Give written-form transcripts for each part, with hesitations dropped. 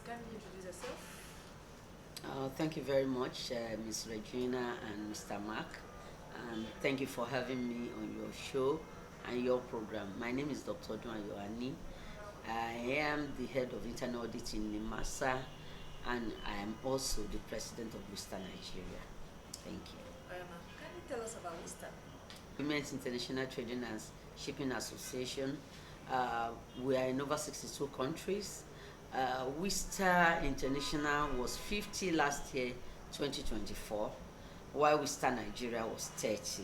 Can you introduce yourself? Thank you very much, Ms. Regina and Mr. Mark. And thank you for having me on your show and your program. My name is Dr. Odunayo. I am the head of internal audit in Limasa, and I am also the president of WISTA Nigeria. Thank you. Can you tell us about WISTA? Women's International Trading and Shipping Association. We are in over 62 countries. WISTA International was 50 last year, 2024, while WISTA Nigeria was 30.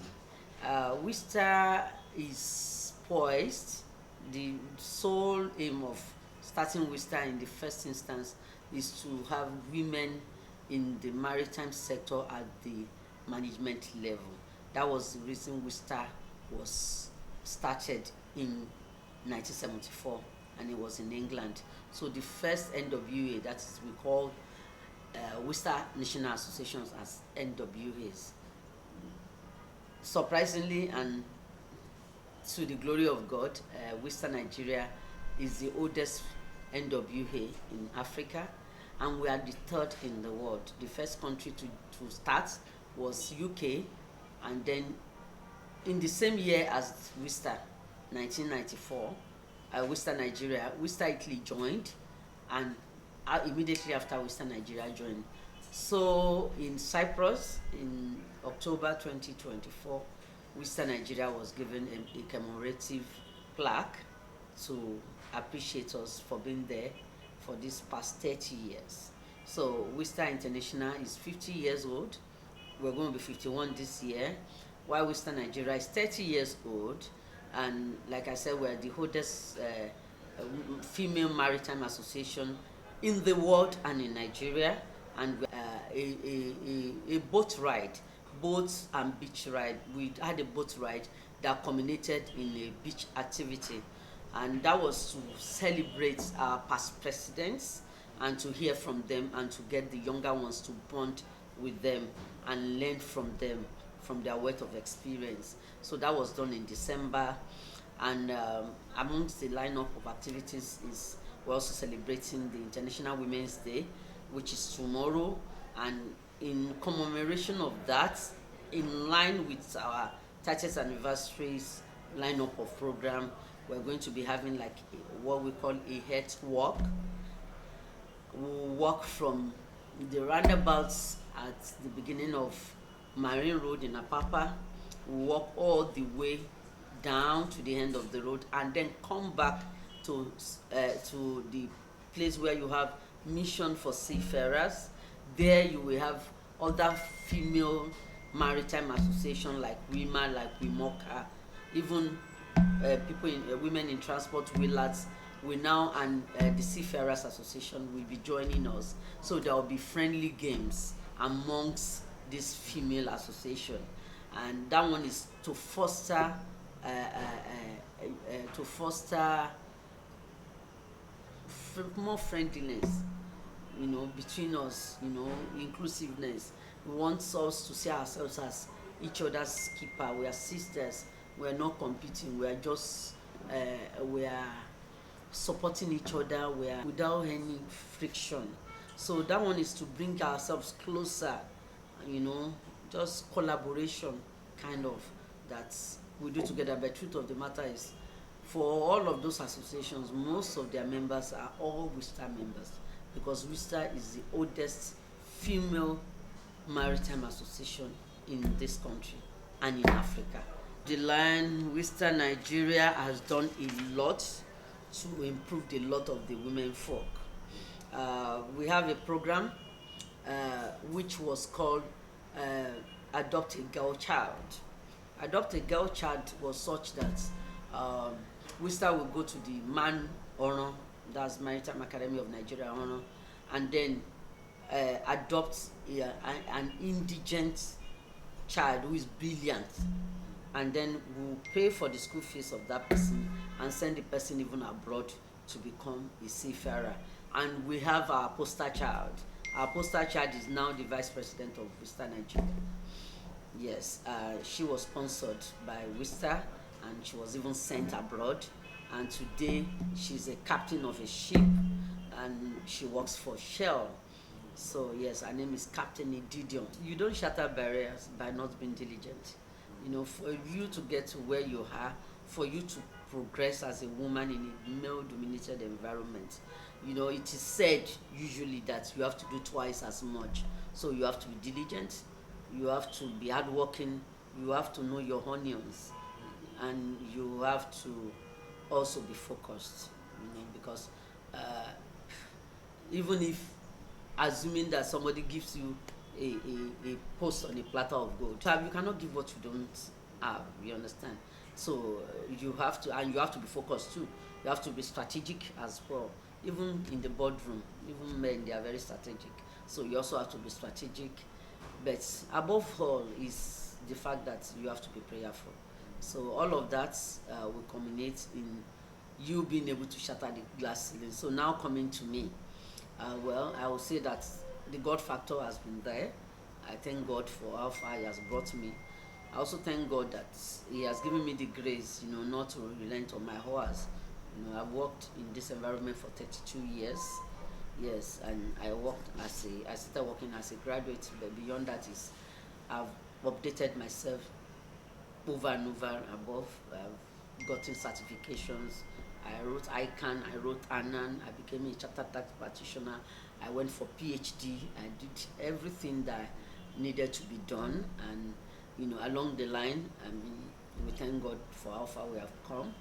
WISTA is poised. The sole aim of starting WISTA in the first instance is to have women in the maritime sector at the management level. That was the reason WISTA was started in 1974, and it was in England. So the first NWA, that is we call WISTA National Associations as NWAs. Surprisingly, and to the glory of God, WISTA Nigeria is the oldest NWA in Africa, and we are the third in the world. The first country to start was UK, and then in the same year as WISTA, 1994, WISTA Nigeria, WISTA Italy joined, and immediately after WISTA Nigeria joined. So in Cyprus, in October 2024, WISTA Nigeria was given a commemorative plaque to appreciate us for being there for these past 30 years. So WISTA International is 50 years old. We're going to be 51 this year, while WISTA Nigeria is 30 years old. And like I said, we're the oldest female maritime association in the world and in Nigeria. And a boat ride, boats and beach ride. We had a boat ride that culminated in a beach activity, and that was to celebrate our past presidents and to hear from them and to get the younger ones to bond with them and learn from them, from their wealth of experience. So that was done in December, and amongst the lineup of activities is we're also celebrating the International Women's Day, which is tomorrow, and in commemoration of that, in line with our 30th anniversary's lineup of program, we're going to be having like what we call a health walk. We'll walk from the roundabouts at the beginning of Marine Road in Apapa. We'll walk all the way down to the end of the road and then come back to the place where you have Mission for Seafarers. There you will have other female maritime associations like WIMA, like WIMOCA, even people women in transport, WILATS, we now, and the Seafarers Association will be joining us. So there will be friendly games amongst this female association, and that one is to foster more friendliness, between us, inclusiveness. We want us to see ourselves as each other's keeper. We are sisters. We are not competing. We are just we are supporting each other. We are without any friction. So that one is to bring ourselves closer. Just collaboration, kind of, that we do together. But truth of the matter is, for all of those associations, most of their members are all WISTA members, because WISTA is the oldest female maritime association in this country and in Africa. The line WISTA Nigeria has done a lot to improve the lot of the women folk. We have a program which was called Adopt a Girl Child. Adopt a Girl Child was such that WISTA will go to the Man Honor, that's Maritime Academy of Nigeria Honor, and then adopt an indigent child who is brilliant, and then we'll pay for the school fees of that person and send the person even abroad to become a seafarer. And we have our poster child. Our poster child is now the vice president of WISTA Nigeria. Yes, she was sponsored by WISTA, and she was even sent abroad. And today she's a captain of a ship, and She works for Shell. So yes, her name is Captain Ididion. You don't shatter barriers by not being diligent. For you to get to where you are, for you to progress as a woman in a male-dominated environment, it is said usually that you have to do twice as much. So you have to be diligent, you have to be hardworking, you have to know your onions, and you have to also be focused. Because even if, assuming that somebody gives you a post on a platter of gold, you cannot give what you don't have. You understand? So you have to, and you have to be focused too. You have to be strategic as well. Even in the boardroom, even men, they are very strategic. So you also have to be strategic. But above all is the fact that you have to be prayerful. So all of that will culminate in you being able to shatter the glass ceiling. So now coming to me, well, I will say that the God factor has been there. I thank God for how far He has brought me. I also thank God that He has given me the grace, not to relent on my hours. I've worked in this environment for 32 years. Yes, and I started working as a graduate, but beyond that is I've updated myself over and over and above. I've gotten certifications. I wrote ICANN, I wrote ANAN, I became a chartered tax practitioner. I went for PhD. I did everything that needed to be done, and along the line, we thank God for how far we have come.